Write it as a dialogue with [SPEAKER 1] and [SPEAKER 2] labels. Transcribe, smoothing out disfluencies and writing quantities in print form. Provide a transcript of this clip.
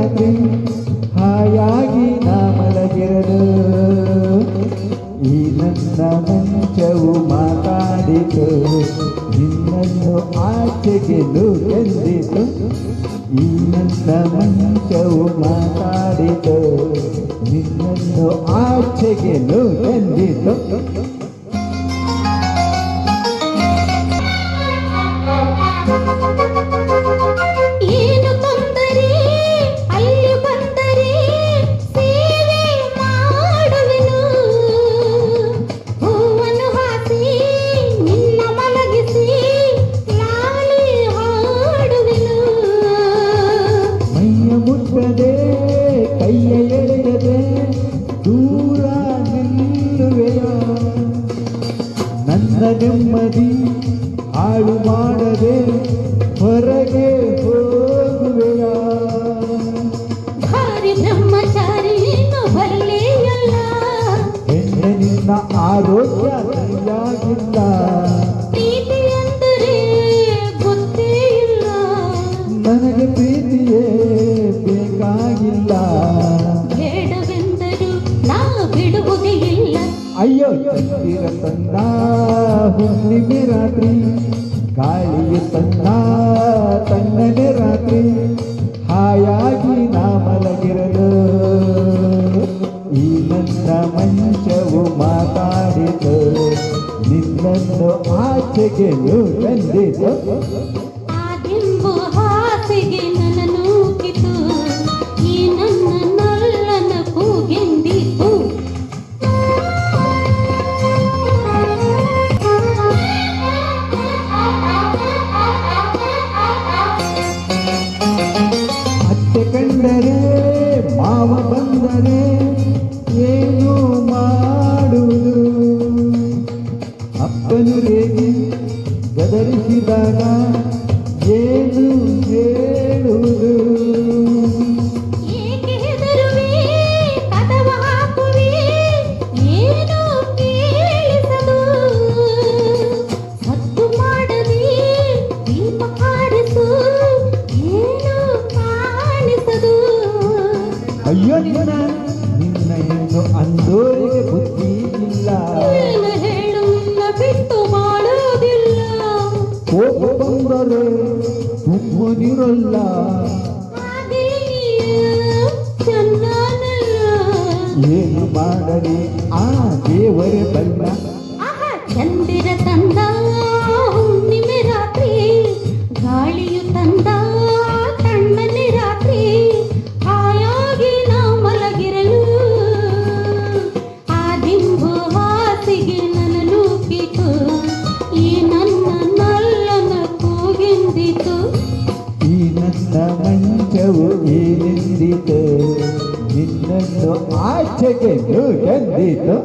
[SPEAKER 1] ರಾತ್ರಿ ಹಾಯಾಗಿ ನಾ ಮಲಗಿರಲು ಈ ನನ್ನ ಮಂಚವು ಮಾತಾಡಿತು ನಿನ್ನನ್ನು ಆಚೆಗೆ ಎಂದಿತು ಈ ನನ್ನ ಮಂಚವು ಮಾತಾಡಿತು ನಿನ್ನನ್ನು ಆಚೆಗೆ ಎಂದಿತು ಕೈಯ ಎಳೆಯದೆ ದೂರ ನಿಲ್ಲುವೆಯ ನನ್ನ ನೆಮ್ಮದಿ ಹಾಳು ಮಾಡದೆ ಹೊರಗೆ ಹೋಗುವೆಯ
[SPEAKER 2] ಭಾರಿ ಬ್ರಹ್ಮಚಾರಿ ಬರಲೇಯಲ್ಲ
[SPEAKER 1] ನಿನ್ನ ಆರೋಗ್ಯ ಸರಿಯಾಗಿಲ್ಲ
[SPEAKER 2] ಪ್ರೀತಿ ಅಂದರೆ ಗೊತ್ತೇ ಇಲ್ಲ
[SPEAKER 1] ನನಗೆ ಪ್ರೀತಿಯೇ ಬೇಕಾಗಿಲ್ಲ
[SPEAKER 2] ಬೇಡವೆಂದರೂ ನಾ ಬಿಡುವುದೇ ಇಲ್ಲ
[SPEAKER 1] ಅಯ್ಯೋ ಚಂದಿರ ತಂದ ಹುಣ್ಣಿಮೆ ರಾತ್ರಿ ಗಾಳಿಯ ತಂದ ತಣ್ಣನೆ ರಾತ್ರಿ ಹಾಯಾಗಿ ನಾ ಮಲಗಿರಲು ಈ ನನ್ನ ಮಂಚವು ಮಾತಾಡಿತು ನಿನ್ನನ್ನು ಆಚೆಗೆ ತಂದಿತು
[SPEAKER 2] ಆ ದಿಂಬು ಹಾಸಿಗೆ ನನ್ನ ನೂಕಿತು ಈ ನನ್ನ ನಲ್ಲನ ಕೂಗೆಂದಿತು
[SPEAKER 1] ಅತ್ತೆ ಕಂಡರೆ ಮಾವ ಬಂದರೆ ಏನು ಮಾಡುವುದು ಅಪ್ಪನು ರೇಗಿ ಗದರಿಸಿದಾಗ ಏನು ಹೇಳುವುದು
[SPEAKER 2] ಏಕೆ ಹೆದರುವೆ ಕದವ ಹಾಕುವೆ ಏನು ಕೇಳಿಸದು ಸದ್ದು ಮಾಡದೆ ದೀಪ ಹಾರಿಸು ಏನು ಕಾಣಿಸದು
[SPEAKER 1] ಅಯ್ಯೋ ನಿನ್ನ ಎಂದು ಅಂದೋರಿಗೆ ಬುದ್ಧಿ ಇಲ್ಲ
[SPEAKER 2] ಏನು ಹೇಳು ಬಿಟ್ಟು ಮಾಡುವುದಿಲ್ಲ
[SPEAKER 1] ಕೋಪ ಬಂದರೆ ಸುಮ್ಮನಿರಲ್ಲ
[SPEAKER 2] ಹಾಗೆ ಚೆನ್ನಾನಲ್ಲ
[SPEAKER 1] ಏನು ಮಾಡಲಿ ಆ ದೇವರೇ ಬಲ್ಲ
[SPEAKER 2] ಆಹಾ ಚಂದಿರ ತಂದ ಹುಣ್ಣಿಮೆ ರಾತ್ರಿ ಗಾಳಿಯು ತಂದ ತಣ್ಣನೆ ರಾತ್ರಿ ಹಾಯಾಗಿ ನಾ ಮಲಗಿರಲು ಆ ದಿಂಬು ಹಾಸಿಗೆ ನನ್ನ ನೂಕಿತು ಈ ನನ್ನ ನಲ್ಲನ ಕೂಗೆಂದಿತು
[SPEAKER 1] ಈ ನನ್ನ ಮಂಚವು ಏನೆಂದಿತು ನಿನ್ನನ್ನು ಆಚೆಗೆ ಎಂದಿತು